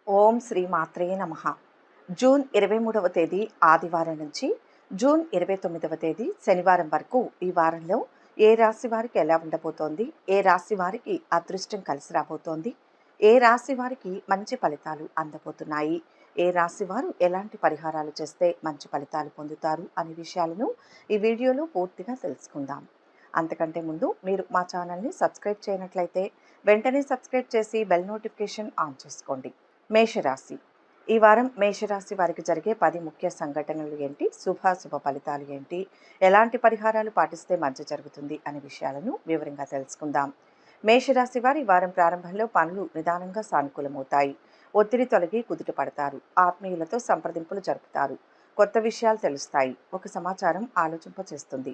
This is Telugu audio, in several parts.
ఓం శ్రీ మాత్రే నమః. జూన్ 23వ తేదీ ఆదివారం నుంచి జూన్ 29వ తేదీ శనివారం వరకు ఈ వారంలో ఏ రాశి వారికి ఎలా ఉండబోతోంది, ఏ రాశి వారికి అదృష్టం కలిసి రాబోతోంది, ఏ రాశి వారికి మంచి ఫలితాలు అందబోతున్నాయి, ఏ రాశి వారు ఎలాంటి పరిహారాలు చేస్తే మంచి ఫలితాలు పొందుతారు అనే విషయాలను ఈ వీడియోలో పూర్తిగా తెలుసుకుందాం. అంతకంటే ముందు మీరు మా ఛానల్ని సబ్స్క్రైబ్ చేయనట్లయితే వెంటనే సబ్స్క్రైబ్ చేసి బెల్ నోటిఫికేషన్ ఆన్ చేసుకోండి. మేషరాశి. ఈ వారం మేషరాశి వారికి జరిగే 10 ముఖ్య సంఘటనలు ఏంటి, శుభాశుభ ఫలితాలు ఏంటి, ఎలాంటి పరిహారాలు పాటిస్తే మంచి జరుగుతుంది అనే విషయాలను వివరంగా తెలుసుకుందాం. మేషరాశి వారి వారం ప్రారంభంలో పనులు నిదానంగా సానుకూలమవుతాయి. ఒత్తిడి తొలగి కుదుట పడతారు. ఆత్మీయులతో సంప్రదింపులు జరుపుతారు. కొత్త విషయాలు తెలుస్తాయి. ఒక సమాచారం ఆలోచింపచేస్తుంది.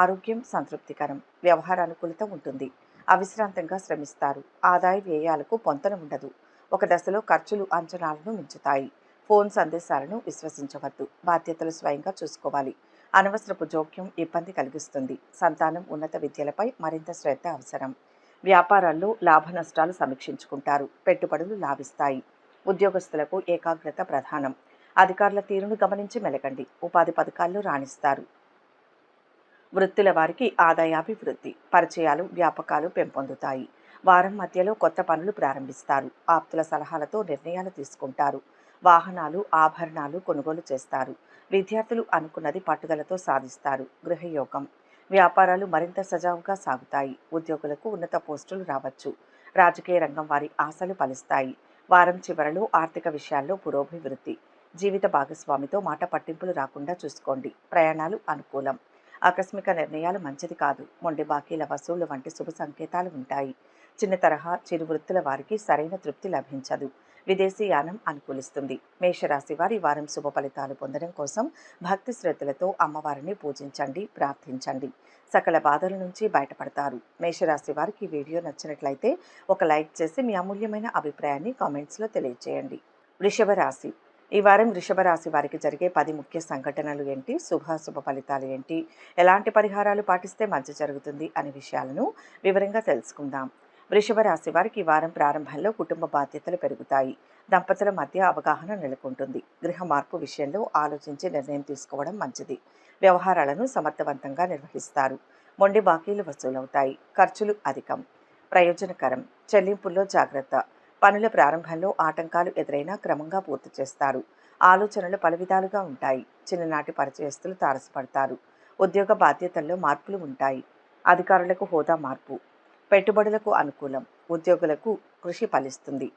ఆరోగ్యం సంతృప్తికరం. వ్యవహార అనుకూలత ఉంటుంది. అవిశ్రాంతంగా శ్రమిస్తారు. ఆదాయ వ్యయాలకు పొంతన ఉండదు. ఒక దశలో ఖర్చులు అంచనాలను మించుతాయి. ఫోన్ సందేశాలను విశ్వసించవద్దు. బాధ్యతలు స్వయంగా చూసుకోవాలి. అనవసరపు జోక్యం ఇబ్బంది కలిగిస్తుంది. సంతానం ఉన్నత విద్యలపై మరింత శ్రద్ధ అవసరం. వ్యాపారాల్లో లాభ నష్టాలు సమీక్షించుకుంటారు. పెట్టుబడులు లాభిస్తాయి. ఉద్యోగస్తులకు ఏకాగ్రత ప్రధానం. అధికారుల తీరును గమనించి మెలగండి. ఉపాధి పథకాల్లో రాణిస్తారు. వృత్తుల వారికి ఆదాయాభివృద్ధి. పరిచయాలు వ్యాపకాలు పెంపొందుతాయి. వారం మధ్యలో కొత్త పనులు ప్రారంభిస్తారు. ఆప్తుల సలహాలతో నిర్ణయాలు తీసుకుంటారు. వాహనాలు ఆభరణాలు కొనుగోలు చేస్తారు. విద్యార్థులు అనుకున్నది పట్టుదలతో సాధిస్తారు. గృహయోగం. వ్యాపారాలు మరింత సజావుగా సాగుతాయి. ఉద్యోగులకు ఉన్నత పోస్టులు రావచ్చు. రాజకీయ రంగం వారి ఆశలు ఫలిస్తాయి. వారం చివరలో ఆర్థిక విషయాల్లో పురోభివృద్ధి. జీవిత భాగస్వామితో మాట పట్టింపులు రాకుండా చూసుకోండి. ప్రయాణాలు అనుకూలం. ఆకస్మిక నిర్ణయాలు మంచిది కాదు. మొండి బాకీల వసూళ్లు వంటి శుభ సంకేతాలు ఉంటాయి. చిన్న తరహా చిరు వృత్తుల వారికి సరైన తృప్తి లభించదు. విదేశీ యానం అనుకూలిస్తుంది. మేషరాశి వారి వారం శుభ ఫలితాలు పొందడం కోసం భక్తి శ్రద్ధలతో అమ్మవారిని పూజించండి, ప్రార్థించండి. సకల బాధల నుంచి బయటపడతారు. మేషరాశి వారికి ఈ వీడియో నచ్చినట్లయితే ఒక లైక్ చేసి మీ అమూల్యమైన అభిప్రాయాన్ని కామెంట్స్లో తెలియజేయండి. వృషభ రాశి. ఈ వారం వృషభ రాశి వారికి జరిగే 10 ముఖ్య సంఘటనలు ఏంటి, శుభాశుభ ఫలితాలు ఏంటి, ఎలాంటి పరిహారాలు పాటిస్తే మంచి జరుగుతుంది అనే విషయాలను వివరంగా తెలుసుకుందాం. వృషభ రాశి వారికి ఈ వారం ప్రారంభంలో కుటుంబ బాధ్యతలు పెరుగుతాయి. దంపతుల మధ్య అవగాహన నెలకొంటుంది. గృహ మార్పు విషయంలో ఆలోచించి నిర్ణయం తీసుకోవడం మంచిది. వ్యవహారాలను సమర్థవంతంగా నిర్వహిస్తారు. మొండి బాకీలు వసూలవుతాయి. ఖర్చులు అధికం. ప్రయోజనకరం. చెల్లింపుల్లో జాగ్రత్త. పనుల ప్రారంభంలో ఆటంకాలు ఎదురైనా క్రమంగా పూర్తి చేస్తారు. ఆలోచనలు పలు విధాలుగా ఉంటాయి. చిన్ననాటి పరిచయస్తులు తారసపడతారు. ఉద్యోగ బాధ్యతల్లో మార్పులు ఉంటాయి. అధికారులకు హోదా మార్పు. పెట్టుబడులకు అనుకూలం. ఉద్యోగులకు కృషి ఫలిస్తుంది.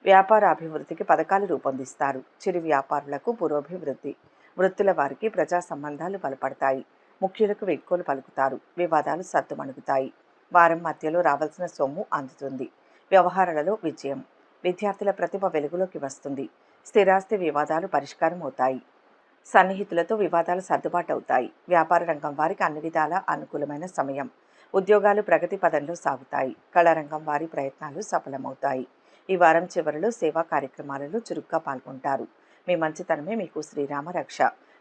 వ్యాపార అభివృద్ధికి పథకాలు రూపొందిస్తారు. చిరు వ్యాపారులకు పురోభివృద్ధి. వృత్తుల వారికి ప్రజా సంబంధాలు బలపడతాయి. ముఖ్యులకు వీడ్కోలు పలుకుతారు. వివాదాలు సద్దుమణుగుతాయి. వారం మధ్యలో రావాల్సిన సొమ్ము అందుతుంది. వ్యవహారాలలో విజయం. విద్యార్థుల ప్రతిభ వెలుగులోకి వస్తుంది. స్థిరాస్తి వివాదాలు పరిష్కారం అవుతాయి. సన్నిహితులతో వివాదాలు సర్దుబాటు అవుతాయి. వ్యాపార రంగం వారికి అన్ని విధాలా అనుకూలమైన సమయం. ఉద్యోగాలు ప్రగతి పదంలో సాగుతాయి. కళారంగం వారి ప్రయత్నాలు సఫలమవుతాయి. ఈ వారం చివరిలో సేవా కార్యక్రమాలలో చురుగ్గా పాల్గొంటారు. మీ మంచితనమే మీకు శ్రీరామ రక్ష.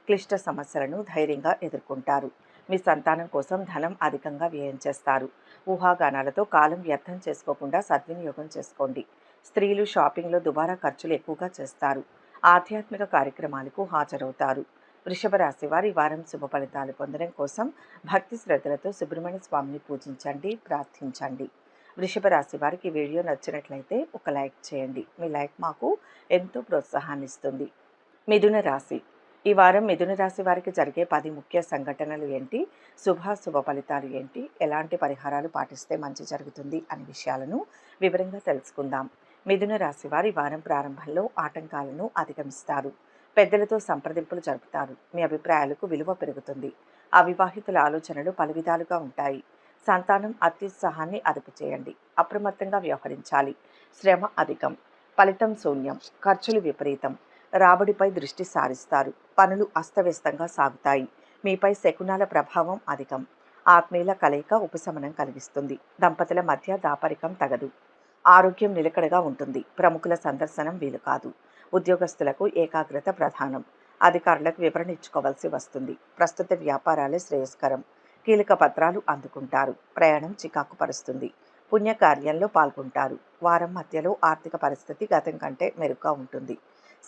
క్లిష్ట సమస్యలను ధైర్యంగా ఎదుర్కొంటారు. మీ సంతానం కోసం ధనం అధికంగా వ్యయం చేస్తారు. ఊహాగానాలతో కాలం వ్యర్థం చేసుకోకుండా సద్వినియోగం చేసుకోండి. స్త్రీలు షాపింగ్లో దుబారా ఖర్చులు ఎక్కువగా చేస్తారు. ఆధ్యాత్మిక కార్యక్రమాలకు హాజరవుతారు. వృషభ రాశి వారి వారం శుభ ఫలితాలు పొందడం కోసం భక్తి శ్రద్ధలతో సుబ్రహ్మణ్య స్వామిని పూజించండి, ప్రార్థించండి. వృషభ రాశి వారికి వీడియో నచ్చినట్లయితే ఒక లైక్ చేయండి. మీ లైక్ మాకు ఎంతో ప్రోత్సాహాన్ని ఇస్తుంది. మిథున రాశి. ఈ వారం మిథున రాశి వారికి జరిగే 10 ముఖ్య సంఘటనలు ఏంటి, శుభాశుభ ఫలితాలు ఏంటి, ఎలాంటి పరిహారాలు పాటిస్తే మంచి జరుగుతుంది అనే విషయాలను వివరంగా తెలుసుకుందాం. మిథున రాశి వారి వారం ప్రారంభంలో ఆటంకాలను అధిగమిస్తారు. పెద్దలతో సంప్రదింపులు జరుపుతారు. మీ అభిప్రాయాలకు విలువ పెరుగుతుంది. అవివాహితుల ఆలోచనలు పలు విధాలుగా ఉంటాయి. సంతానం అత్యుత్సాహాన్ని అదుపు చేయండి. అప్రమత్తంగా వ్యవహరించాలి. శ్రమ అధికం. ఫలితం శూన్యం. ఖర్చులు విపరీతం. రాబడిపై దృష్టి సారిస్తారు. పనులు అస్తవ్యస్తంగా సాగుతాయి. మీపై శకునాల ప్రభావం అధికం. ఆత్మీయుల కలయిక ఉపశమనం కలిగిస్తుంది. దంపతుల మధ్య దాపరికం తగదు. ఆరోగ్యం నిలకడగా ఉంటుంది. ప్రముఖుల సందర్శనం వీలు కాదు. ఉద్యోగస్తులకు ఏకాగ్రత ప్రధానం. అధికారులకు వివరణ ఇచ్చుకోవాల్సి వస్తుంది. ప్రస్తుత వ్యాపారాలే శ్రేయస్కరం. కీలక పత్రాలు అందుకుంటారు. ప్రయాణం చికాకు పరుస్తుంది. పుణ్యకార్యంలో పాల్గొంటారు. వారం మధ్యలో ఆర్థిక పరిస్థితి గతం కంటే మెరుగ్గా ఉంటుంది.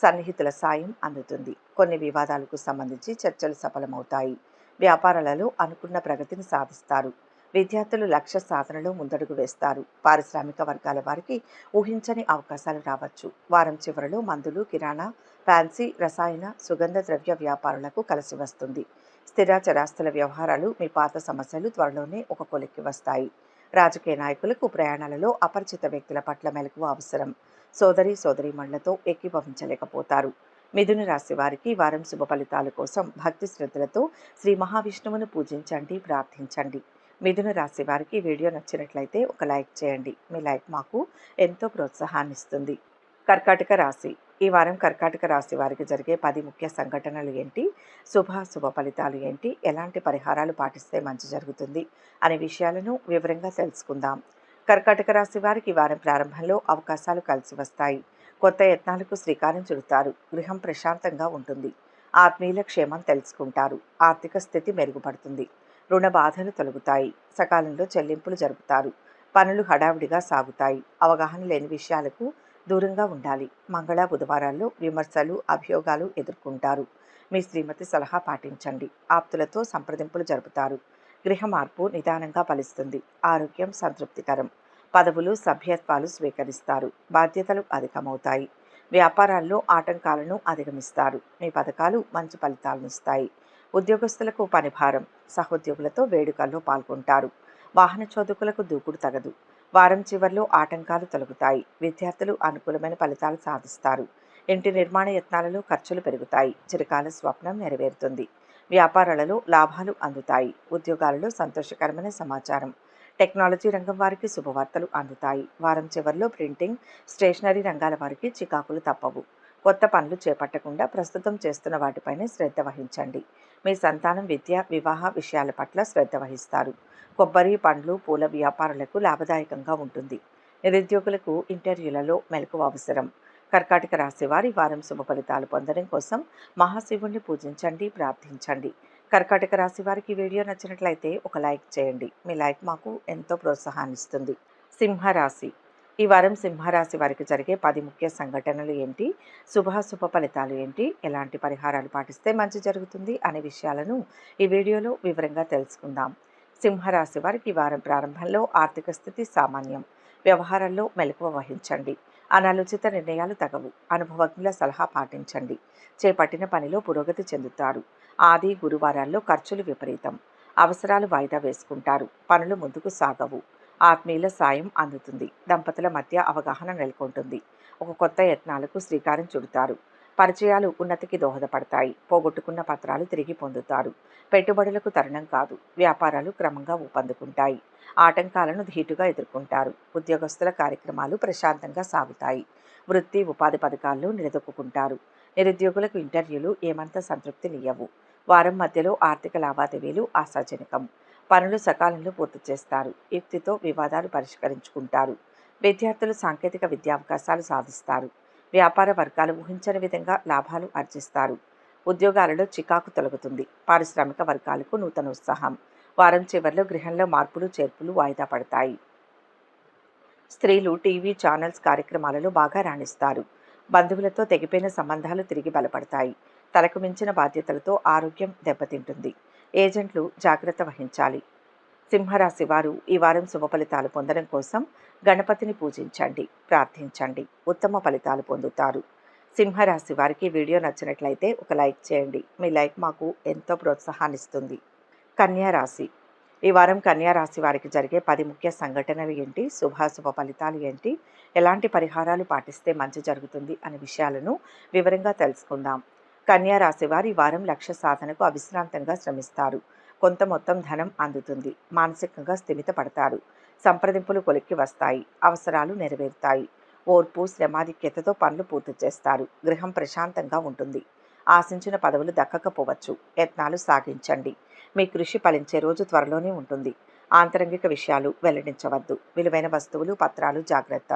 సన్నిహితుల సాయం అందుతుంది. కొన్ని వివాదాలకు సంబంధించి చర్చలు సఫలమవుతాయి. వ్యాపారాలలో అనుకున్న ప్రగతిని సాధిస్తారు. విద్యార్థులు లక్ష్య సాధనలో ముందడుగు వేస్తారు. పారిశ్రామిక వర్గాల వారికి ఊహించని అవకాశాలు రావచ్చు. వారం చివరలో మందులు, కిరాణా, ఫ్యాన్సీ, రసాయన, సుగంధ ద్రవ్య వ్యాపారులకు కలిసి వస్తుంది. స్థిర చరాస్తుల వ్యవహారాలు, మీ పాత సమస్యలు త్వరలోనే ఒక కొలిక్కి వస్తాయి. రాజకీయ నాయకులకు ప్రయాణాలలో అపరిచిత వ్యక్తుల పట్ల మెలకువ అవసరం. సోదరీమణులతో ఏకీభవించలేకపోతారు. మిథున రాశి వారికి ఈ వారం శుభ ఫలితాల కోసం భక్తి శ్రద్ధలతో శ్రీ మహావిష్ణువును పూజించండి, ప్రార్థించండి. మిథున రాశి వారికి ఈ వీడియో నచ్చినట్లయితే ఒక లైక్ చేయండి. మీ లైక్ మాకు ఎంతో ప్రోత్సాహాన్ని ఇస్తుంది. కర్కాటక రాశి. ఈ వారం కర్కాటక రాశి వారికి జరిగే 10 ముఖ్య సంఘటనలు ఏంటి, శుభ ఫలితాలు ఏంటి, ఎలాంటి పరిహారాలు పాటిస్తే మంచి జరుగుతుంది అనే విషయాలను వివరంగా తెలుసుకుందాం. కర్కాటక రాశి వారికి ఈ వారం ప్రారంభంలో అవకాశాలు కలిసి వస్తాయి. కొత్త యత్నాలకు శ్రీకారం చుడతారు. గృహం ప్రశాంతంగా ఉంటుంది. ఆత్మీయుల క్షేమం తెలుసుకుంటారు. ఆర్థిక స్థితి మెరుగుపడుతుంది. రుణ బాధలు తొలగుతాయి. సకాలంలో చెల్లింపులు జరుపుతారు. పనులు హడావిడిగా సాగుతాయి. అవగాహన లేని విషయాలకు దూరంగా ఉండాలి. మంగళ బుధవారాల్లో విమర్శలు, అభియోగాలు ఎదుర్కొంటారు. మీ శ్రీమతి సలహా పాటించండి. ఆప్తులతో సంప్రదింపులు జరుపుతారు. గృహ మార్పు నిదానంగా ఫలిస్తుంది. ఆరోగ్యం సంతృప్తికరం. పదవులు, సభ్యత్వాలు స్వీకరిస్తారు. బాధ్యతలు అధికమవుతాయి. వ్యాపారాల్లో ఆటంకాలను అధిగమిస్తారు. మీ పథకాలు మంచి ఫలితాలనిస్తాయి. ఉద్యోగస్తులకు పనిభారం. సహోద్యోగులతో వేడుకల్లో పాల్గొంటారు. వాహన చోదకులకు దూకుడు తగదు. వారం చివర్లో ఆటంకాలు తొలగుతాయి. విద్యార్థులు అనుకూలమైన ఫలితాలు సాధిస్తారు. ఇంటి నిర్మాణ యత్నాలలో ఖర్చులు పెరుగుతాయి. చిరకాల స్వప్నం నెరవేరుతుంది. వ్యాపారాలలో లాభాలు అందుతాయి. ఉద్యోగాలలో సంతోషకరమైన సమాచారం. టెక్నాలజీ రంగం వారికి శుభవార్తలు అందుతాయి. వారం చివరిలో ప్రింటింగ్, స్టేషనరీ రంగాల వారికి చికాకులు తప్పవు. కొత్త పనులు చేపట్టకుండా ప్రస్తుతం చేస్తున్న వాటిపైనే శ్రద్ధ వహించండి. మీ సంతానం విద్య, వివాహ విషయాల పట్ల శ్రద్ధ వహిస్తారు. కొబ్బరి, పండ్లు, పూల వ్యాపారులకు లాభదాయకంగా ఉంటుంది. నిరుద్యోగులకు ఇంటర్వ్యూలలో మెలకువ అవసరం. కర్కాటక రాశి వారి వారం శుభ ఫలితాలు పొందడం కోసం మహాశివుణ్ణి పూజించండి, ప్రార్థించండి. కర్కాటక రాశి వారికి వీడియో నచ్చినట్లయితే ఒక లైక్ చేయండి. మీ లైక్ మాకు ఎంతో ప్రోత్సాహాన్ని ఇస్తుంది. సింహరాశి. ఈ వారం సింహరాశి వారికి జరిగే 10 ముఖ్య సంఘటనలు ఏంటి, శుభ ఫలితాలు ఏంటి, ఎలాంటి పరిహారాలు పాటిస్తే మంచి జరుగుతుంది అనే విషయాలను ఈ వీడియోలో వివరంగా తెలుసుకుందాం. సింహరాశి వారికి ఈ వారం ప్రారంభంలో ఆర్థిక స్థితి సామాన్యం. వ్యవహారాల్లో మెలకువ వహించండి. అనాలోచిత నిర్ణయాలు తగవు. అనుభవజ్ఞుల సలహా పాటించండి. చేపట్టిన పనిలో పురోగతి చెందుతారు. ఆది, గురువారాల్లో ఖర్చులు విపరీతం. అవసరాలు వాయిదా వేసుకుంటారు. పనులు ముందుకు సాగవు. ఆత్మీయుల సాయం అందుతుంది. దంపతుల మధ్య అవగాహన నెలకొంటుంది. ఒక కొత్త యత్నాలకు శ్రీకారం చుడతారు. పరిచయాలు ఉన్నతికి దోహదపడతాయి. పోగొట్టుకున్న పత్రాలు తిరిగి పొందుతారు. పెట్టుబడులకు తరుణం కాదు. వ్యాపారాలు క్రమంగా ఊపందుకుంటాయి. ఆటంకాలను ధీటుగా ఎదుర్కొంటారు. ఉద్యోగస్తుల కార్యక్రమాలు ప్రశాంతంగా సాగుతాయి. వృత్తి, ఉపాధి పథకాల్లో నిలదొక్కుంటారు. నిరుద్యోగులకు ఇంటర్వ్యూలు ఏమంత సంతృప్తినియ్యవు. వారం మధ్యలో ఆర్థిక లావాదేవీలు ఆశాజనకం. పనులు సకాలంలో పూర్తి చేస్తారు. యుక్తితో వివాదాలు పరిష్కరించుకుంటారు. విద్యార్థులు సాంకేతిక విద్యావకాశాలు సాధిస్తారు. వ్యాపార వర్గాలు ఊహించని విధంగా లాభాలు ఆర్జిస్తారు. ఉద్యోగాలలో చికాకు తొలగుతుంది. పారిశ్రామిక వర్గాలకు నూతన ఉత్సాహం. వారం చివరిలో గృహంలో మార్పులు, చేర్పులు వాయిదా పడతాయి. స్త్రీలు టీవీ ఛానల్స్ కార్యక్రమాలలో బాగా రాణిస్తారు. బంధువులతో తెగిపోయిన సంబంధాలు తిరిగి బలపడతాయి. తలకు మించిన బాధ్యతలతో ఆరోగ్యం దెబ్బతింటుంది. ఏజెంట్లు జాగ్రత్త వహించాలి. సింహరాశి వారు ఈ వారం శుభ ఫలితాలు పొందడం కోసం గణపతిని పూజించండి, ప్రార్థించండి. ఉత్తమ ఫలితాలు పొందుతారు. సింహరాశి వారికి వీడియో నచ్చినట్లయితే ఒక లైక్ చేయండి. మీ లైక్ మాకు ఎంతో ప్రోత్సాహాన్నిస్తుంది. కన్యా రాశి. ఈ వారం కన్యా రాశి వారికి జరిగే 10 ముఖ్య సంఘటనలు ఏంటి, శుభ ఫలితాలు ఏంటి, ఎలాంటి పరిహారాలు పాటిస్తే మంచి జరుగుతుంది అనే విషయాలను వివరంగా తెలుసుకుందాం. కన్యా రాశి వారు ఈ వారం లక్ష్య సాధనకు అవిశ్రాంతంగా శ్రమిస్తారు. కొంత మొత్తం ధనం అందుతుంది. మానసికంగా స్థిమిత పడతారు. సంప్రదింపులు కొలిక్కి వస్తాయి. అవసరాలు నెరవేరుతాయి. ఓర్పు, శ్రమాధిక్యతతో పనులు పూర్తి చేస్తారు. గృహం ప్రశాంతంగా ఉంటుంది. ఆశించిన పదవులు దక్కకపోవచ్చు. యత్నాలు సాగించండి. మీ కృషి ఫలించే రోజు త్వరలోనే ఉంటుంది. ఆంతరంగిక విషయాలు వెల్లడించవద్దు. విలువైన వస్తువులు, పత్రాలు జాగ్రత్త.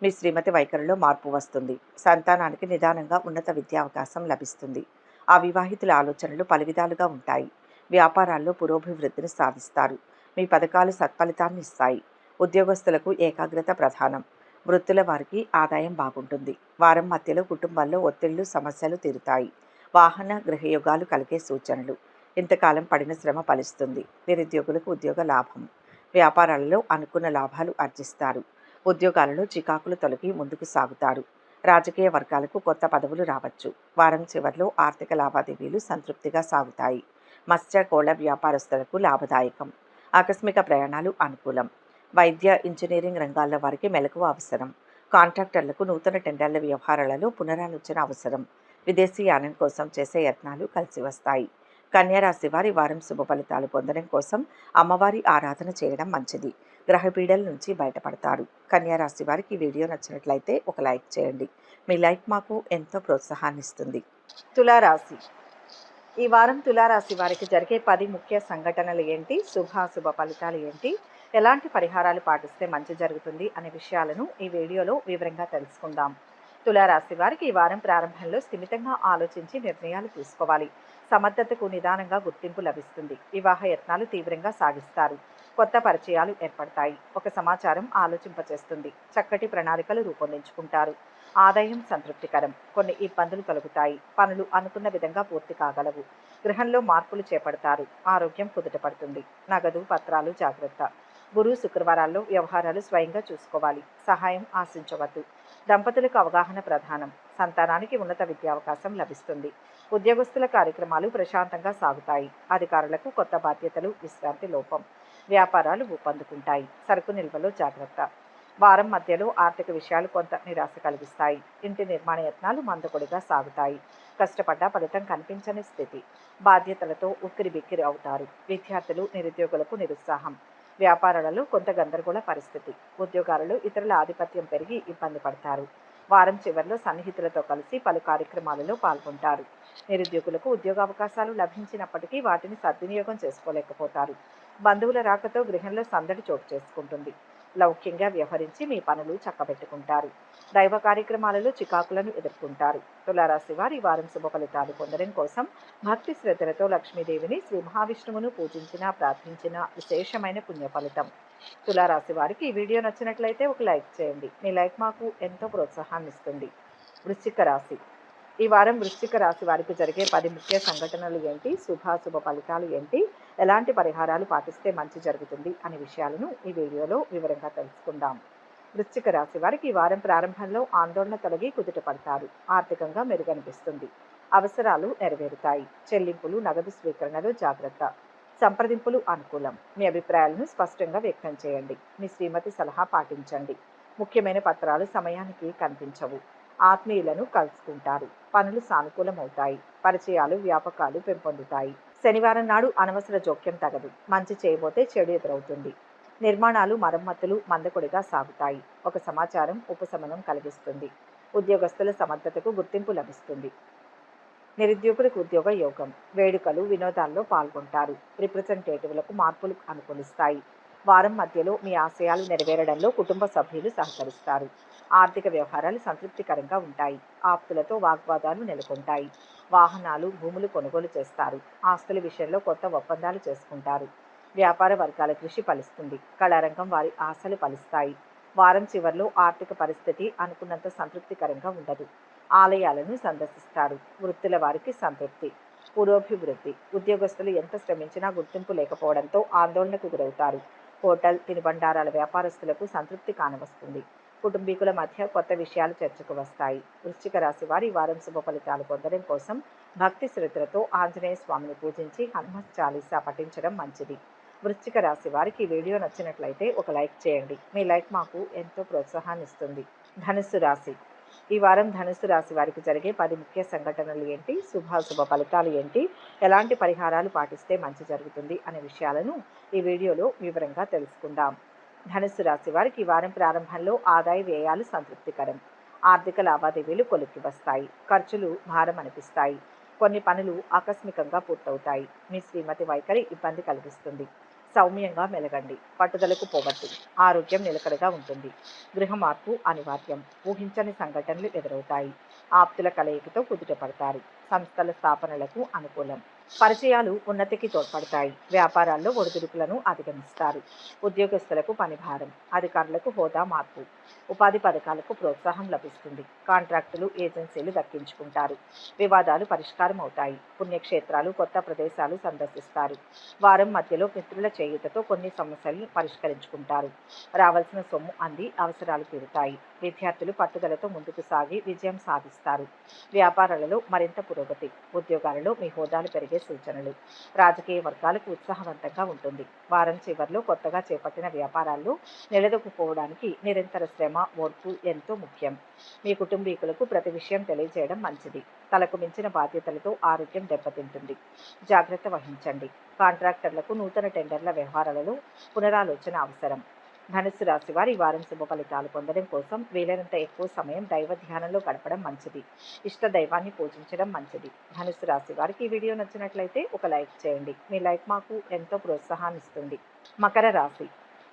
మీ శ్రీమతి వైఖరిలో మార్పు వస్తుంది. సంతానానికి నిదానంగా ఉన్నత విద్యావకాశం లభిస్తుంది. అవివాహితుల ఆలోచనలు పలు విధాలుగా ఉంటాయి. వ్యాపారాల్లో పురోభివృద్ధిని సాధిస్తారు. మీ పథకాలు సత్ఫలితాన్ని ఇస్తాయి. ఉద్యోగస్తులకు ఏకాగ్రత ప్రధానం. వృత్తుల వారికి ఆదాయం బాగుంటుంది. వారం మధ్యలో కుటుంబాల్లో ఒత్తిళ్లు సమస్యలు తీరుతాయి. వాహన గృహయోగాలు కలిగే సూచనలు. ఇంతకాలం పడిన శ్రమ ఫలిస్తుంది. నిరుద్యోగులకు ఉద్యోగ లాభం. వ్యాపారాలలో అనుకున్న లాభాలు ఆర్జిస్తారు. ఉద్యోగాలలో చికాకులు తొలగి ముందుకు సాగుతారు. రాజకీయ వర్గాలకు కొత్త పదవులు రావచ్చు. వారం చివర్లో ఆర్థిక లావాదేవీలు సంతృప్తిగా సాగుతాయి. మత్స్య కోళ్ల వ్యాపారస్తులకు లాభదాయకం. ఆకస్మిక ప్రయాణాలు అనుకూలం. వైద్య ఇంజనీరింగ్ రంగాల్లో వారికి మెలకువ అవసరం. కాంట్రాక్టర్లకు నూతన టెండర్ల వ్యవహారాలలో పునరాలోచన అవసరం. విదేశీ యానం కోసం చేసే యత్నాలు కలిసి వస్తాయి. కన్యారాశి వారి వారం శుభ ఫలితాలు పొందడం కోసం అమ్మవారి ఆరాధన చేయడం మంచిది. గ్రహపీడల నుంచి బయటపడతారు. కన్యారాశి వారికి ఈ వీడియో నచ్చినట్లయితే ఒక లైక్ చేయండి. మీ లైక్ మాకు ఎంతో ప్రోత్సాహాన్ని ఇస్తుంది. తులారాశి. ఈ వారం తులారాశి వారికి జరిగే 10 ముఖ్య సంఘటనలు ఏంటి, శుభాశుభ ఫలితాలు ఏంటి, ఎలాంటి పరిహారాలు పాటిస్తే మంచి జరుగుతుంది అనే విషయాలను ఈ వీడియోలో వివరంగా తెలుసుకుందాం. తులారాశి వారికి ఈ వారం ప్రారంభంలో స్థిమితంగా ఆలోచించి నిర్ణయాలు తీసుకోవాలి. సమర్థతకు నిదానంగా గుర్తింపు లభిస్తుంది. వివాహ యత్నాలు తీవ్రంగా సాగిస్తారు. కొత్త పరిచయాలు ఏర్పడతాయి. ఒక సమాచారం ఆలోచింపచేస్తుంది. చక్కటి ప్రణాళికలు రూపొందించుకుంటారు. ఆదాయం సంతృప్తికరం. కొన్ని ఇబ్బందులు కలుగుతాయి. పనులు అనుకున్న విధంగా పూర్తి కాగలవు. గృహంలో మార్పులు చేపడతారు. ఆరోగ్యం కుదుటపడుతుంది. నగదు పత్రాలు జాగ్రత్త. గురు శుక్రవారాల్లో వ్యవహారాలు స్వయంగా చూసుకోవాలి. సహాయం ఆశించవద్దు. దంపతులకు అవగాహన ప్రధానం. సంతానానికి ఉన్నత విద్యావకాశం లభిస్తుంది. ఉద్యోగస్తుల కార్యక్రమాలు ప్రశాంతంగా సాగుతాయి. అధికారులకు కొత్త బాధ్యతలు, విశ్రాంతి లోపం. వ్యాపారాలు ఊపందుకుంటాయి. సరుకు నిల్వలో జాగ్రత్త. వారం మధ్యలో ఆర్థిక విషయాలు కొంత నిరాశ కలిగిస్తాయి. ఇంటి నిర్మాణ యత్నాలు మందకొడిగా సాగుతాయి. కష్టపడ్డ ఫలితం కనిపించని స్థితి. బాధ్యతలతో ఉక్కిరి బిక్కిరి అవుతారు. విద్యార్థులు, నిరుద్యోగులకు నిరుత్సాహం. వ్యాపారాలలో కొంత గందరగోళ పరిస్థితి. ఉద్యోగాలలో ఇతరుల ఆధిపత్యం పెరిగి ఇబ్బంది పడతారు. వారం చివరిలో సన్నిహితులతో కలిసి పలు కార్యక్రమాలలో పాల్గొంటారు. నిరుద్యోగులకు ఉద్యోగావకాశాలు లభించినప్పటికీ వాటిని సద్వినియోగం చేసుకోలేకపోతారు. బంధువుల రాకతో గృహంలో సందడి చోటు చేసుకుంటుంది. లౌక్యంగా వ్యవహరించి మీ పనులు చక్కబెట్టుకుంటారు. దైవ కార్యక్రమాలలో చికాకులను ఎదుర్కొంటారు. తులారాశి వారి వారం శుభ ఫలితాలు పొందడం కోసం భక్తి శ్రద్ధలతో లక్ష్మీదేవిని, శ్రీ మహావిష్ణువును పూజించినా ప్రార్థించిన విశేషమైన పుణ్య ఫలితం. తులారాశి వారికి ఈ వీడియో నచ్చినట్లయితే ఒక లైక్ చేయండి. మీ లైక్ మాకు ఎంతో ప్రోత్సాహాన్ని ఇస్తుంది. వృశ్చిక రాశి. ఈ వారం వృశ్చిక రాశి వారికి జరిగే 10 ముఖ్య సంఘటనలు ఏంటి, శుభాశుభ ఫలితాలు ఏంటి, ఎలాంటి పరిహారాలు పాటిస్తే మంచి జరుగుతుంది అనే విషయాలను ఈ వీడియోలో వివరంగా తెలుసుకుందాం. వృశ్చిక రాశి వారికి ఈ వారం ప్రారంభంలో ఆందోళన తొలగి కుదుట పడతారు. ఆర్థికంగా మెరుగనిపిస్తుంది. అవసరాలు నెరవేరుతాయి. చెల్లింపులు, నగదు స్వీకరణలో జాగ్రత్త. సంప్రదింపులు అనుకూలం. మీ అభిప్రాయాలను స్పష్టంగా వ్యక్తం చేయండి. మీ శ్రీమతి సలహా పాటించండి. ముఖ్యమైన పత్రాలు సమయానికి కనిపించవు. ఆత్మీయులను కలుసుకుంటారు. పనులు సానుకూలమవుతాయి. పరిచయాలు, వ్యాపకాలు పెంపొందుతాయి. శనివారం నాడు అనవసర జోక్యం తగదు. మంచి చేయబోతే చెడు ఎదురవుతుంది. నిర్మాణాలు, మరమ్మతులు మందకొడిగా సాగుతాయి. ఒక సమాచారం ఉపశమనం కలిగిస్తుంది. ఉద్యోగస్తుల సమర్థతకు గుర్తింపు లభిస్తుంది. నిరుద్యోగులకు ఉద్యోగ యోగం. వేడుకలు, వినోదాల్లో పాల్గొంటారు. రిప్రజెంటేటివ్లకు మార్పులు అనుకూలిస్తాయి. వారం మధ్యలో మీ ఆశయాలు నెరవేరడంలో కుటుంబ సభ్యులు సహకరిస్తారు. ఆర్థిక వ్యవహారాలు సంతృప్తికరంగా ఉంటాయి. ఆప్తులతో వాగ్వాదాలు నెలకొంటాయి. వాహనాలు, భూములు కొనుగోలు చేస్తారు. ఆస్తుల విషయంలో కొత్త ఒప్పందాలు చేసుకుంటారు. వ్యాపార వర్గాల కృషి ఫలిస్తుంది. కళారంగం వారి ఆశలు ఫలిస్తాయి. వారం చివరిలో ఆర్థిక పరిస్థితి అనుకున్నంత సంతృప్తికరంగా ఉండదు. ఆలయాలను సందర్శిస్తారు. వృత్తుల వారికి సంతృప్తి, పురోభివృద్ధి. ఉద్యోగస్తులు ఎంత శ్రమించినా గుర్తింపు లేకపోవడంతో ఆందోళనకు గురవుతారు. హోటల్, తినుబండారాల వ్యాపారస్తులకు సంతృప్తి కానవస్తుంది. కుటుంబీకుల మధ్య కొత్త విషయాలు చర్చకు వస్తాయి. వృశ్చిక రాశి వారి వారం శుభ ఫలితాలు పొందడం కోసం భక్తి శ్రద్ధలతో ఆంజనేయ స్వామిని పూజించి హనుమత్ చాలీసా పఠించడం మంచిది. వృశ్చిక రాశి వారికి ఈ వీడియో నచ్చినట్లయితే ఒక లైక్ చేయండి. మీ లైక్ మాకు ఎంతో ప్రోత్సాహాన్ని ఇస్తుంది. ధనుస్సు రాశి. ఈ వారం ధనుస్సు రాశి వారికి జరిగే 10 ముఖ్య సంఘటనలు ఏంటి, శుభాశుభ ఫలితాలు ఏంటి, ఎలాంటి పరిహారాలు పాటిస్తే మంచి జరుగుతుంది అనే విషయాలను ఈ వీడియోలో వివరంగా తెలుసుకుందాం. ధనుస్సు రాశి వారికి ఈ వారం ప్రారంభంలో ఆదాయ వ్యయాలు సంతృప్తికరం. ఆర్థిక లావాదేవీలు కొలిక్కి వస్తాయి. ఖర్చులు భారం అనిపిస్తాయి. కొన్ని పనులు ఆకస్మికంగా పూర్తవుతాయి. మీ శ్రీమతి వైఖరి ఇబ్బంది కలిగిస్తుంది. సౌమ్యంగా మెలగండి. పట్టుదలకు పోవద్దు. ఆరోగ్యం నిలకడగా ఉంటుంది. గృహ మార్పు అనివార్యం. ఊహించని సంఘటనలు ఎదురవుతాయి. ఆప్తుల కలయికతో కుదుట పడతారు. సంస్థల స్థాపనలకు అనుకూలం. పరిచయాలు ఉన్నతికి తోడ్పడతాయి. వ్యాపారాల్లో ఒడిదుడుకులను అధిగమిస్తారు. ఉద్యోగస్తులకు పని భారం, అధికారులకు హోదా మార్పు, ఉపాధి పథకాలకు ప్రోత్సాహం లభిస్తుంది. కాంట్రాక్టులు, ఏజెన్సీలు దక్కించుకుంటారు. వివాదాలు పరిష్కారం అవుతాయి. పుణ్యక్షేత్రాలు, కొత్త ప్రదేశాలు సందర్శిస్తారు. వారం మధ్యలో మిత్రుల చేయూతతో కొన్ని సమస్యలను పరిష్కరించుకుంటారు. రావాల్సిన సొమ్ము అంది అవసరాలు తీరుతాయి. విద్యార్థులు పట్టుదలతో ముందుకు సాగి విజయం సాధిస్తారు. వ్యాపారాలలో మరింత పురోగతి, ఉద్యోగాలలో మీ హోదాలు పెరిగే సూచనలు. రాజకీయ వర్గాలకు ఉత్సాహవంతంగా ఉంటుంది. వారం చివరిలో కొత్తగా చేపట్టిన వ్యాపారాల్లో నిలదొక్కుకోవడానికి నిరంతర శ్రమ, ఓర్పు ఎంతో ముఖ్యం. మీ కుటుంబీకులకు ప్రతి విషయం తెలియజేయడం మంచిది. తలకు మించిన బాధ్యతలతో ఆరోగ్యం దెబ్బతింటుంది. జాగ్రత్త వహించండి. కాంట్రాక్టర్లకు నూతన టెండర్ల వ్యవహారాలలో పునరాలోచన అవసరం. ధనుస్సు రాశి వారి ఈ వారం శుభ ఫలితాలు పొందడం కోసం వీలైనంత ఎక్కువ సమయం దైవ ధ్యానంలో గడపడం మంచిది. ఇష్ట దైవాన్ని పూజించడం మంచిది. ధనుస్సు రాశి వారికి ఈ వీడియో నచ్చినట్లయితే ఒక లైక్ చేయండి. మీ లైక్ మాకు ఎంతో ప్రోత్సాహాన్ని ఇస్తుంది. మకర రాశి.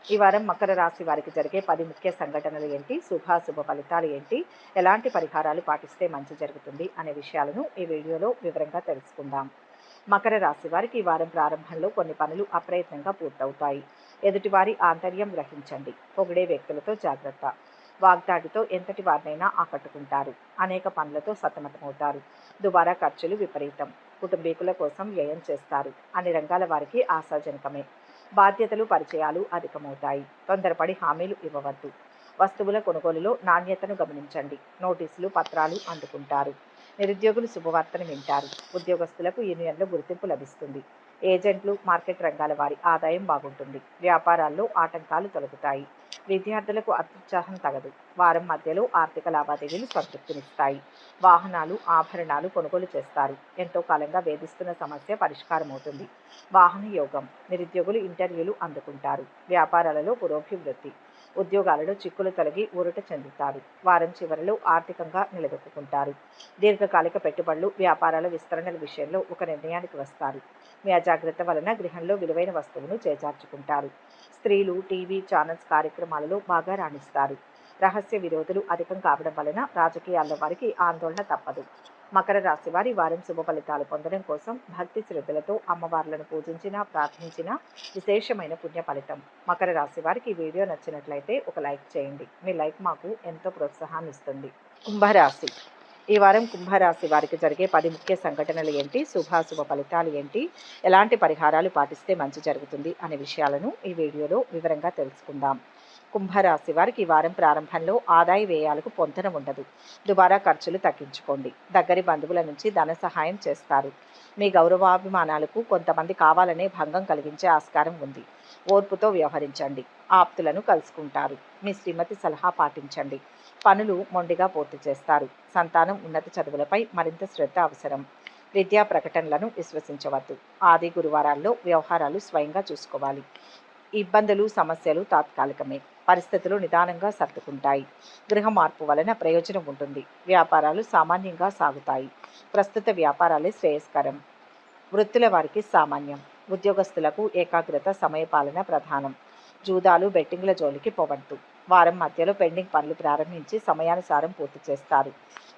ఈ వారం మకర రాశి వారికి జరిగే 10 ముఖ్య సంఘటనలు ఏంటి, శుభాశుభ ఫలితాలు ఏంటి, ఎలాంటి పరిహారాలు పాటిస్తే మంచి జరుగుతుంది అనే విషయాలను ఈ వీడియోలో వివరంగా తెలుసుకుందాం. మకర రాశి వారికి ఈ వారం ప్రారంభంలో కొన్ని పనులు అప్రయత్నంగా పూర్తవుతాయి. ఎదుటివారి ఆంతర్యం గ్రహించండి. పొగిడే వ్యక్తులతో జాగ్రత్త. వాగ్దాటితో ఎంతటి వారినైనా ఆకట్టుకుంటారు. అనేక పనులతో సతమతమవుతారు. దుబారా ఖర్చులు విపరీతం. కుటుంబీకుల కోసం వ్యయం చేస్తారు. అన్ని రంగాల వారికి ఆశాజనకమే. బాధ్యతలు, పరిచయాలు అధికమవుతాయి. తొందరపడి హామీలు ఇవ్వవద్దు. వస్తువుల కొనుగోలులో నాణ్యతను గమనించండి. నోటీసులు, పత్రాలు అందుకుంటారు. నిరుద్యోగులు శుభవార్తను వింటారు. ఉద్యోగస్తులకు యూనియన్లో గుర్తింపు లభిస్తుంది. ఏజెంట్లు, మార్కెట్ రంగాల వారి ఆదాయం బాగుంటుంది. వ్యాపారాల్లో ఆటంకాలు తొలగుతాయి. విద్యార్థులకు అత్యుత్సాహం తగదు. వారం మధ్యలో ఆర్థిక లావాదేవీలు సంతృప్తినిస్తాయి. వాహనాలు, ఆభరణాలు కొనుగోలు చేస్తారు. ఎంతో కాలంగా వేధిస్తున్న సమస్య పరిష్కారం అవుతుంది. వాహన యోగం. నిరుద్యోగులు ఇంటర్వ్యూలు అందుకుంటారు. వ్యాపారాలలో పురోభివృద్ధి. ఉద్యోగాలలో చిక్కులు తొలగి ఊరట చెందుతారు. వారం చివరిలో ఆర్థికంగా నిలదొక్కుంటారు. దీర్ఘకాలిక పెట్టుబడులు, వ్యాపారాల విస్తరణల విషయంలో ఒక నిర్ణయానికి వస్తారు. మీ అజాగ్రత్త వలన గృహంలో విలువైన వస్తువును చేజార్చుకుంటారు. స్త్రీలు టీవీ ఛానల్స్ కార్యక్రమాలలో బాగా రాణిస్తారు. రహస్య విరోధులు అధికం కావడం వలన రాజకీయాల్లో వారికి ఆందోళన తప్పదు. మకర రాశి వారి వారం శుభ ఫలితాలు పొందడం కోసం భక్తి శ్రద్ధలతో అమ్మవార్లను పూజించినా, ప్రార్థించినా విశేషమైన పుణ్య ఫలితం. మకర రాశి వారికి ఈ వీడియో నచ్చినట్లయితే ఒక లైక్ చేయండి. మీ లైక్ మాకు ఎంతో ప్రోత్సాహాన్ని ఇస్తుంది. కుంభరాశి. ఈ వారం కుంభరాశి వారికి జరిగే 10 ముఖ్య సంఘటనలు ఏంటి, శుభాశుభ ఫలితాలు ఏంటి, ఎలాంటి పరిహారాలు పాటిస్తే మంచి జరుగుతుంది అనే విషయాలను ఈ వీడియోలో వివరంగా తెలుసుకుందాం. కుంభరాశి వారికి ఈ వారం ప్రారంభంలో ఆదాయ వ్యయాలకు పొంతన ఉండదు. దుబారా ఖర్చులు తగ్గించుకోండి. దగ్గరి బంధువుల నుంచి ధన సహాయం చేస్తారు. మీ గౌరవాభిమానాలకు కొంతమంది కావాలనే భంగం కలిగించే ఆస్కారం ఉంది. ఓర్పుతో వ్యవహరించండి. ఆప్తులను కలుసుకుంటారు. మీ శ్రీమతి సలహా పాటించండి. పనులు మొండిగా పూర్తి చేస్తారు. సంతానం ఉన్నత చదువులపై మరింత శ్రద్ధ అవసరం. విద్యా ప్రకటనలను విశ్వసించవద్దు. ఆది గురువారాల్లో వ్యవహారాలు స్వయంగా చూసుకోవాలి. ఇబ్బందులు, సమస్యలు తాత్కాలికమే. పరిస్థితులు నిదానంగా సర్దుకుంటాయి. గృహ మార్పు వలన ప్రయోజనం ఉంటుంది. వ్యాపారాలు సామాన్యంగా సాగుతాయి. ప్రస్తుత వ్యాపారాలే శ్రేయస్కరం. వృత్తుల వారికి సామాన్యం. ఉద్యోగస్తులకు ఏకాగ్రత, సమయపాలన ప్రధానం. జూదాలు, బెట్టింగ్ల జోలికి పోవద్దు. వారం మధ్యలో పెండింగ్ పనులు ప్రారంభించి సమయానుసారం పూర్తి చేస్తారు.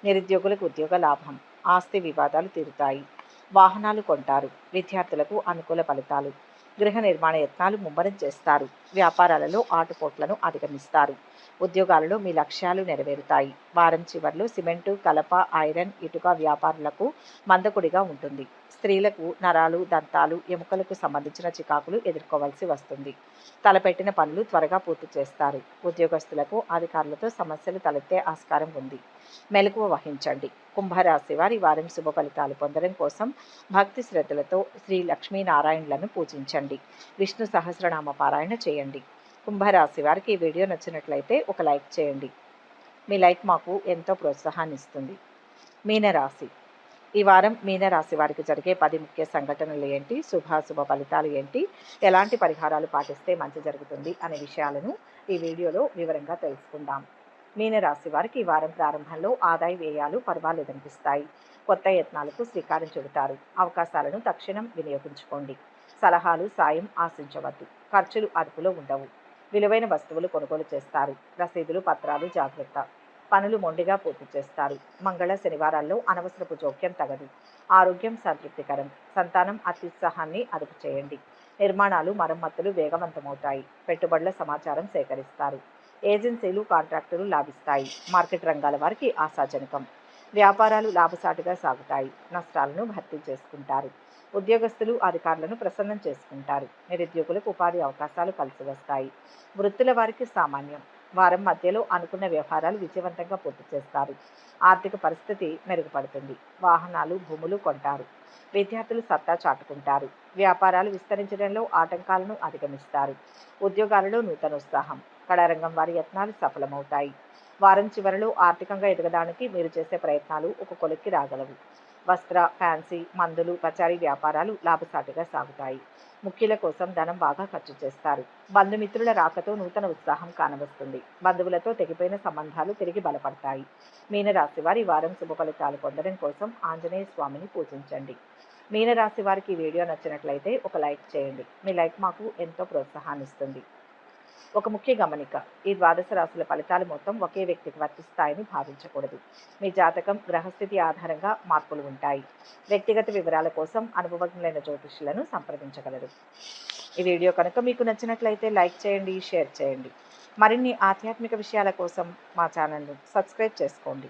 నిరుద్యోగులకు ఉద్యోగ లాభం. ఆస్తి వివాదాలు తీరుతాయి. వాహనాలు కొంటారు. విద్యార్థులకు అనుకూల ఫలితాలు. గృహ నిర్మాణ యత్నాలు ముమ్మరం చేస్తారు. వ్యాపారాలలో ఆటుపోట్లను అధిగమిస్తారు. ఉద్యోగాలలో మీ లక్ష్యాలు నెరవేరుతాయి. వారం చివర్లో సిమెంటు, కలప, ఐరన్, ఇటుక వ్యాపారులకు మందకొడిగా ఉంటుంది. స్త్రీలకు నరాలు, దంతాలు, ఎముకలకు సంబంధించిన చికాకులు ఎదుర్కోవాల్సి వస్తుంది. తలపెట్టిన పనులు త్వరగా పూర్తి చేస్తారు. ఉద్యోగస్తులకు అధికారులతో సమస్యలు తలెత్తే ఆస్కారం ఉంది. మెలకువ వహించండి. కుంభరాశి వారి వారం శుభ ఫలితాలు పొందడం కోసం భక్తి శ్రద్ధలతో శ్రీ లక్ష్మీనారాయణులను పూజించండి. విష్ణు సహస్రనామ పారాయణ చేయండి. కుంభరాశి వారికి ఈ వీడియో నచ్చినట్లయితే ఒక లైక్ చేయండి. మీ లైక్ మాకు ఎంతో ప్రోత్సాహాన్ని ఇస్తుంది. మీనరాశి. ఈ వారం మీనరాశి వారికి జరిగే 10 ముఖ్య సంఘటనలు ఏంటి, శుభాశుభ ఫలితాలు ఏంటి, ఎలాంటి పరిహారాలు పాటిస్తే మంచి జరుగుతుంది అనే విషయాలను ఈ వీడియోలో వివరంగా తెలుసుకుందాం. మీనరాశి వారికి ఈ వారం ప్రారంభంలో ఆదాయ వ్యయాలు పర్వాలేదనిపిస్తాయి. కొత్త యత్నాలకు శ్రీకారం చుడతారు. అవకాశాలను తక్షణం వినియోగించుకోండి. సలహాలు, సాయం ఆశించవద్దు. ఖర్చులు అదుపులో ఉండవు. విలువైన వస్తువులు కొనుగోలు చేస్తారు. రసీదులు, పత్రాలు జాగ్రత్త. పనులు మొండిగా పూర్తి చేస్తారు. మంగళ శనివారాల్లో అనవసరపు జోక్యం తగదు. ఆరోగ్యం సంతృప్తికరం. సంతానం అత్యుత్సాహాన్ని అదుపు చేయండి. నిర్మాణాలు మరమ్మతులు వేగవంతమవుతాయి. పెట్టుబడుల సమాచారం సేకరిస్తారు. ఏజెన్సీలు కాంట్రాక్టులు లాభిస్తాయి. మార్కెట్ రంగాల వారికి ఆశాజనకం. వ్యాపారాలు లాభసాటిగా సాగుతాయి. నష్టాలను భర్తీ చేసుకుంటారు. ఉద్యోగస్తులు అధికారులను ప్రసన్నం చేసుకుంటారు. నిరుద్యోగులకు ఉపాధి అవకాశాలు కలిసి వస్తాయి. వృత్తుల వారికి సామాన్యం. వారం మధ్యలో అనుకున్న వ్యవహారాలు విజయవంతంగా పూర్తి చేస్తారు. ఆర్థిక పరిస్థితి మెరుగుపడుతుంది. వాహనాలు భూములు కొంటారు. విద్యార్థులు సత్తా చాటుకుంటారు. వ్యాపారాలు విస్తరించడంలో ఆటంకాలను అధిగమిస్తారు. ఉద్యోగాలలో నూతనోత్సాహం. కళారంగం వారి యత్నాలు సఫలమవుతాయి. వారం చివరలో ఆర్థికంగా ఎదగడానికి మీరు చేసే ప్రయత్నాలు ఒక కొలిక్కి రాగలవు. వస్త్ర, ఫ్యాన్సీ, మందులు, పచారీ వ్యాపారాలు లాభసాటిగా సాగుతాయి. ముఖ్యుల కోసం ధనం బాగా ఖర్చు చేస్తారు. బంధుమిత్రుల రాకతో నూతన ఉత్సాహం కానవస్తుంది. బంధువులతో తెగిపోయిన సంబంధాలు తిరిగి బలపడతాయి. మీనరాశి వారి వారం శుభ ఫలితాలు పొందడం కోసం ఆంజనేయ స్వామిని పూజించండి. మీనరాశి వారికి ఈ వీడియో నచ్చినట్లయితే ఒక లైక్ చేయండి. మీ లైక్ మాకు ఎంతో ప్రోత్సాహాన్ని ఇస్తుంది. ఒక ముఖ్య గమనిక: ఈ ద్వాదశ రాశుల ఫలితాలు మొత్తం ఒకే వ్యక్తికి వర్తిస్తాయని భావించకూడదు. మీ జాతకం, గ్రహస్థితి ఆధారంగా మార్పులు ఉంటాయి. వ్యక్తిగత వివరాల కోసం అనుభవజ్ఞులైన జ్యోతిష్యులను సంప్రదించగలరు. ఈ వీడియో కనుక మీకు నచ్చినట్లయితే లైక్ చేయండి, షేర్ చేయండి. మరిన్ని ఆధ్యాత్మిక విషయాల కోసం మా ఛానల్ను సబ్స్క్రైబ్ చేసుకోండి.